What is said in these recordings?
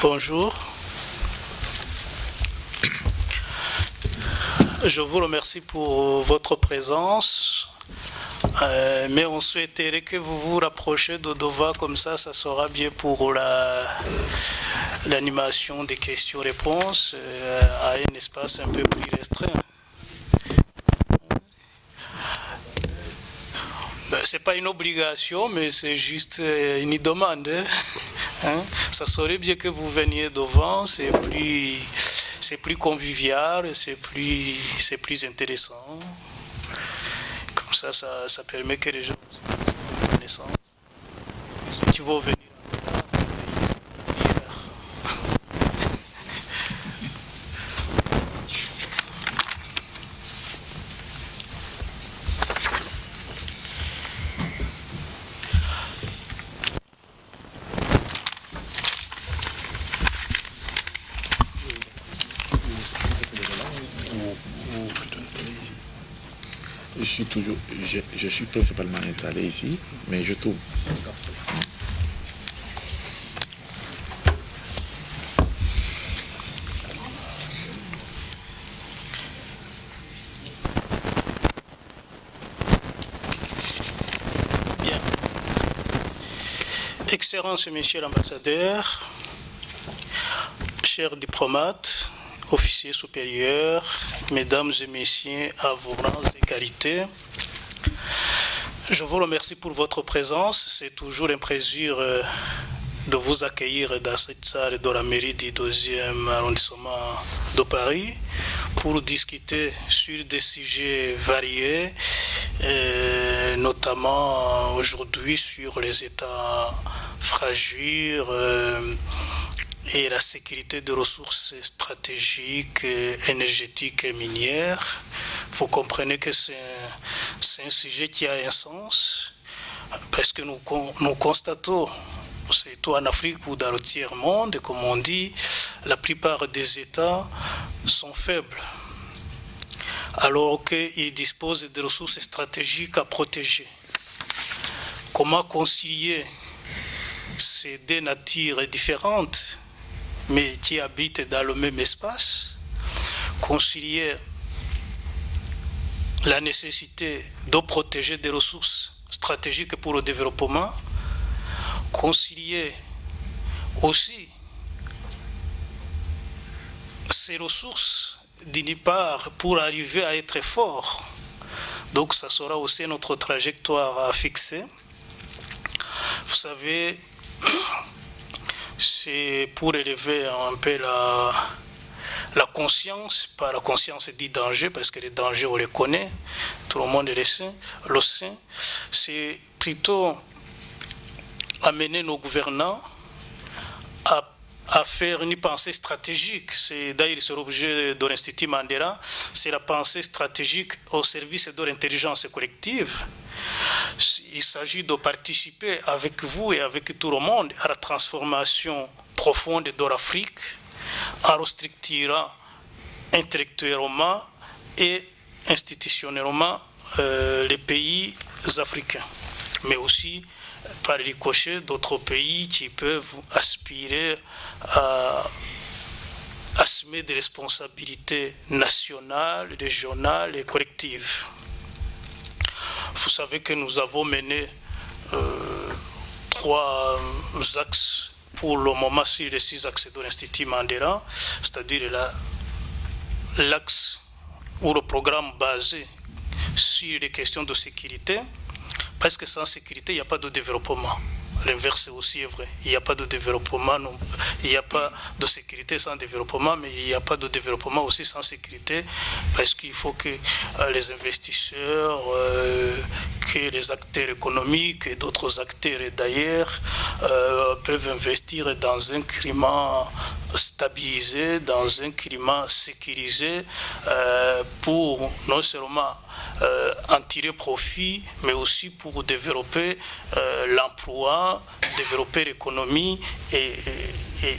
Bonjour. Je vous remercie pour votre présence, mais on souhaiterait que vous vous rapprochiez de Dova, comme ça sera bien pour l'animation des questions-réponses à un espace un peu plus restreint. Ce n'est pas une obligation, mais c'est juste une demande. Hein? Ça serait bien que vous veniez devant, c'est plus convivial, c'est plus intéressant. Comme ça permet que les gens se connaissent. Ceux qui vont venir Je suis principalement installé ici, mais je tourne. Bien. Excellences et Messieurs l'ambassadeur, chers diplomates, officiers supérieurs, mesdames et messieurs à vos rangs et qualités, je vous remercie pour votre présence. C'est toujours un plaisir de vous accueillir dans cette salle de la mairie du 2e arrondissement de Paris pour discuter sur des sujets variés, notamment aujourd'hui sur les états fragiles et la sécurité des ressources stratégiques, énergétiques et minières. Vous comprenez que c'est un sujet qui a un sens, parce que nous constatons, surtout en Afrique ou dans le tiers-monde, comme on dit, la plupart des États sont faibles, alors qu'ils disposent de ressources stratégiques à protéger. Comment concilier ces deux natures différentes, mais qui habitent dans le même espace, concilier la nécessité de protéger des ressources stratégiques pour le développement, concilier aussi ces ressources d'une part pour arriver à être fort. Donc ça sera aussi notre trajectoire à fixer. Vous savez, c'est pour élever un peu la conscience, pas la conscience du danger, parce que les dangers on les connaît, tout le monde le sait, c'est plutôt amener nos gouvernants à faire une pensée stratégique. C'est d'ailleurs l'objet de l'Institut Mandela, c'est la pensée stratégique au service de l'intelligence collective. Il s'agit de participer avec vous et avec tout le monde à la transformation profonde de l'Afrique, en restructurant intellectuellement et institutionnellement les pays africains, mais aussi par ricochet d'autres pays qui peuvent aspirer à assumer des responsabilités nationales, régionales et collectives. Vous savez que nous avons mené 3 axes pour le moment sur les 6 axes de l'Institut Mandela, c'est-à-dire l'axe ou le programme basé sur les questions de sécurité, parce que sans sécurité, il n'y a pas de développement. L'inverse aussi est vrai. Il n'y a pas de développement, non. Il n'y a pas de sécurité sans développement, mais il n'y a pas de développement aussi sans sécurité, parce qu'il faut que les investisseurs, que les acteurs économiques et d'autres acteurs d'ailleurs peuvent investir dans un climat stabilisé, dans un climat sécurisé, pour non seulement en tirer profit, mais aussi pour développer l'emploi, développer l'économie et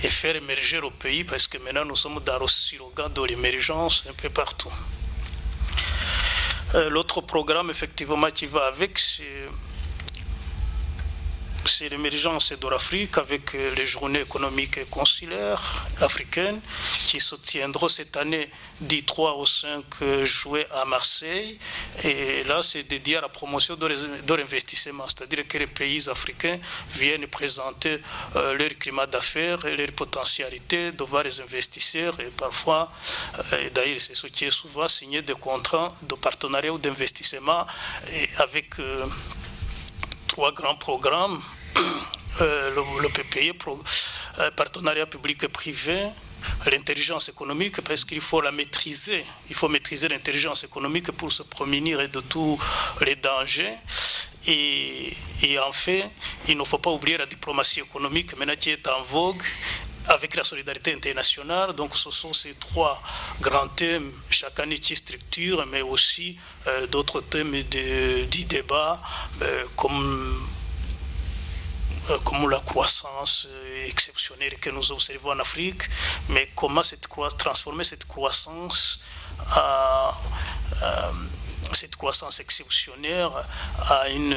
faire émerger le pays, parce que maintenant nous sommes dans le slogan de l'émergence un peu partout. L'autre programme effectivement qui va avec, c'est c'est l'émergence de l'Afrique avec les journées économiques et consulaires africaines qui se tiendront cette année du 3 au 5 juillet à Marseille. Et là, c'est dédié à la promotion de l'investissement, c'est-à-dire que les pays africains viennent présenter leur climat d'affaires et leur potentialité devant les investisseurs. Et parfois, et d'ailleurs, c'est ce qui est souvent signé des contrats de partenariat ou d'investissement avec 3 grands programmes, le PPI, partenariat public et privé, l'intelligence économique, parce qu'il faut la maîtriser. Il faut maîtriser l'intelligence économique pour se prémunir de tous les dangers. Et en fait, il ne faut pas oublier la diplomatie économique, maintenant qui est en vogue, avec la solidarité internationale. Donc ce sont ces 3 grands thèmes chaque année qui structurent, mais aussi d'autres thèmes du débat comme la croissance exceptionnelle que nous observons en Afrique, mais comment transformer cette croissance exceptionnelle à une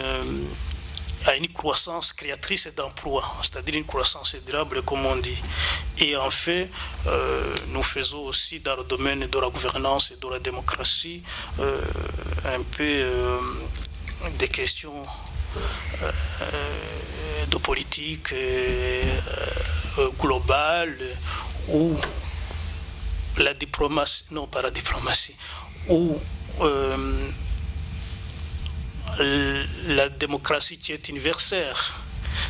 croissance créatrice d'emplois, c'est-à-dire une croissance durable, comme on dit. Et en fait, nous faisons aussi dans le domaine de la gouvernance et de la démocratie un peu des questions de politique globale où la diplomatie, non pas la diplomatie, où la démocratie qui est universelle,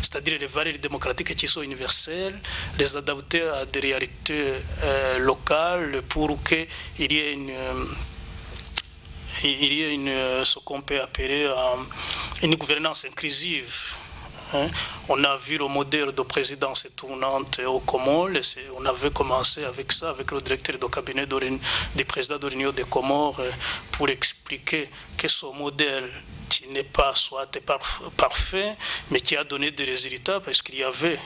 c'est-à-dire les valeurs démocratiques qui sont universelles, les adapter à des réalités locales pour qu'il y ait ce qu'on peut appeler une gouvernance inclusive. On a vu le modèle de présidence tournante au Comores. On avait commencé avec ça, avec le directeur de cabinet du président de l'Union des Comores, pour expliquer que ce modèle qui n'est pas soit parfait, mais qui a donné des résultats parce qu'il y avait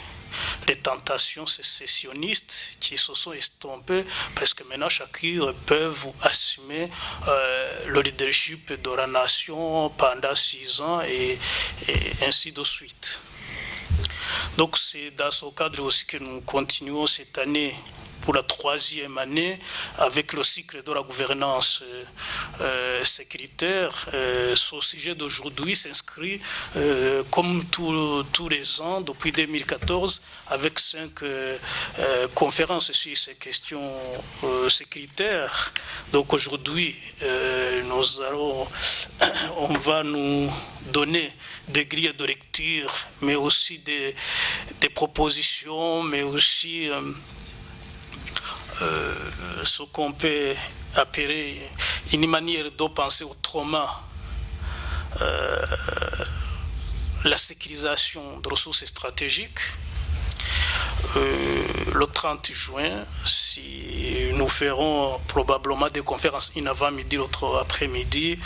les tentations sécessionnistes qui se sont estompées parce que maintenant chacun peut assumer le leadership de la nation pendant 6 ans et ainsi de suite. Donc c'est dans ce cadre aussi que nous continuons cette année pour la 3e année avec le cycle de la gouvernance sécuritaire. Ce sujet d'aujourd'hui s'inscrit comme tous les ans depuis 2014 avec 5 conférences sur ces questions sécuritaires. Donc aujourd'hui, on va nous donner des grilles de lecture, mais aussi des propositions, mais aussi ce qu'on peut appeler une manière de penser autrement la sécurisation de ressources stratégiques. Le 30 juin, si nous ferons probablement des conférences, une avant-midi, l'autre après-midi,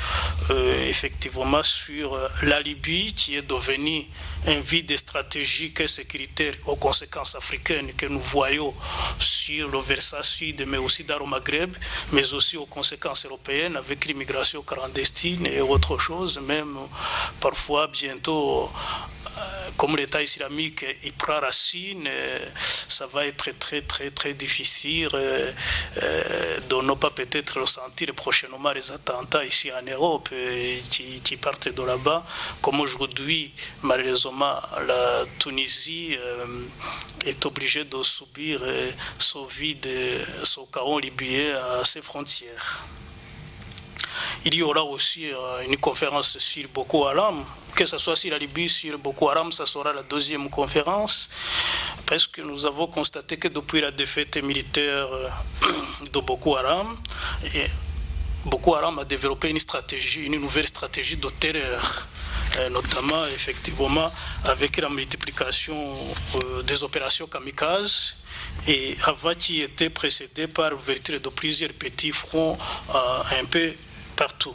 effectivement sur la Libye qui est devenue un vide stratégique et sécuritaire aux conséquences africaines que nous voyons sur le versant sud, mais aussi dans le Maghreb, mais aussi aux conséquences européennes avec l'immigration clandestine et autre chose, même parfois bientôt. Comme l'État islamique il prend racine, ça va être très difficile de ne pas peut-être ressentir prochainement les attentats ici en Europe qui partent de là-bas. Comme aujourd'hui, malheureusement, la Tunisie est obligée de subir ce vide, ce chaos libyen à ses frontières. Il y aura aussi une conférence sur Boko Haram. Que ce soit sur la Libye, sur Boko Haram, ça sera la 2e conférence, parce que nous avons constaté que depuis la défaite militaire de Boko Haram, Boko Haram a développé une nouvelle stratégie de terreur, notamment effectivement avec la multiplication des opérations kamikazes, et avant qui était précédée par l'ouverture de plusieurs petits fronts un peu partout.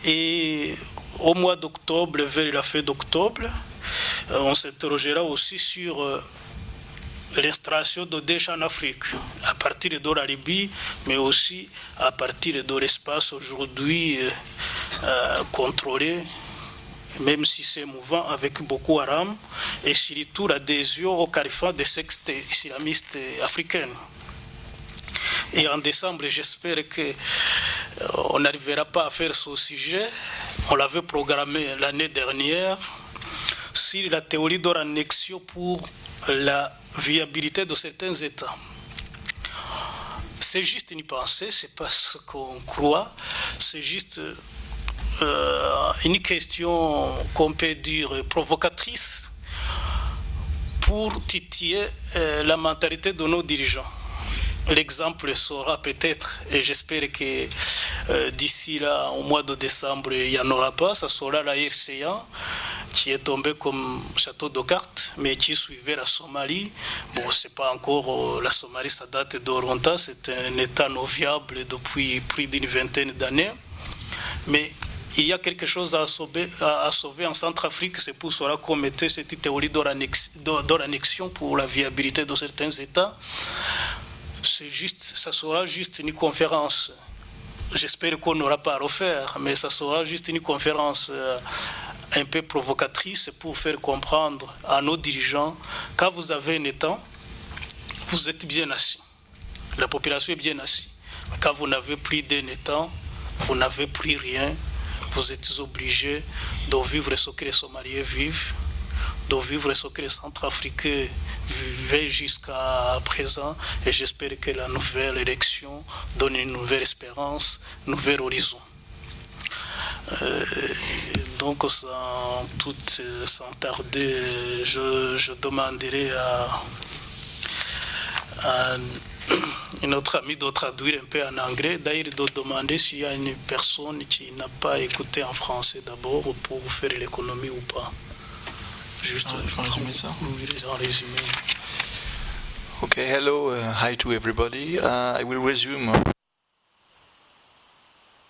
Et au mois d'octobre, vers la fin d'octobre, on s'interrogera aussi sur l'installation de Daesh en Afrique, à partir de la Libye, mais aussi à partir de l'espace aujourd'hui contrôlé même si c'est mouvant, avec beaucoup Haram, et surtout l'adhésion au califat des sectes islamistes africaines. Et en décembre, j'espère qu'on n'arrivera pas à faire ce sujet. On l'avait programmé l'année dernière sur la théorie de l'annexion pour la viabilité de certains États. C'est juste une pensée, c'est pas ce qu'on croit, c'est juste une question qu'on peut dire provocatrice pour titiller la mentalité de nos dirigeants. L'exemple sera peut-être, et j'espère que d'ici là, au mois de décembre, il n'y en aura pas, ça sera la RCA qui est tombée comme château de cartes, mais qui suivait la Somalie. Bon, c'est pas encore la Somalie, ça date d'Oronta, c'est un État non viable depuis plus d'une vingtaine d'années. Mais il y a quelque chose à sauver en Centrafrique, c'est pour cela qu'on mettait cette théorie de l'annexion pour la viabilité de certains États. Ça sera juste une conférence. J'espère qu'on n'aura pas à refaire, mais ça sera juste une conférence un peu provocatrice pour faire comprendre à nos dirigeants, quand vous avez un État, vous êtes bien assis. La population est bien assise. Mais quand vous n'avez plus d'un État, vous n'avez plus rien. Vous êtes obligés de vivre ce que les Somaliens vivent, de vivre ce que les Centrafricains vivaient jusqu'à présent. Et j'espère que la nouvelle élection donne une nouvelle espérance, un nouvel horizon. Donc, sans tarder, je demanderai à notre ami de traduire un peu en anglais, d'ailleurs de demander s'il y a une personne qui n'a pas écouté en français d'abord pour faire l'économie ou pas. Juste en résumer ça. Oui, en résumé. Okay, hello, hi to everybody. I will resume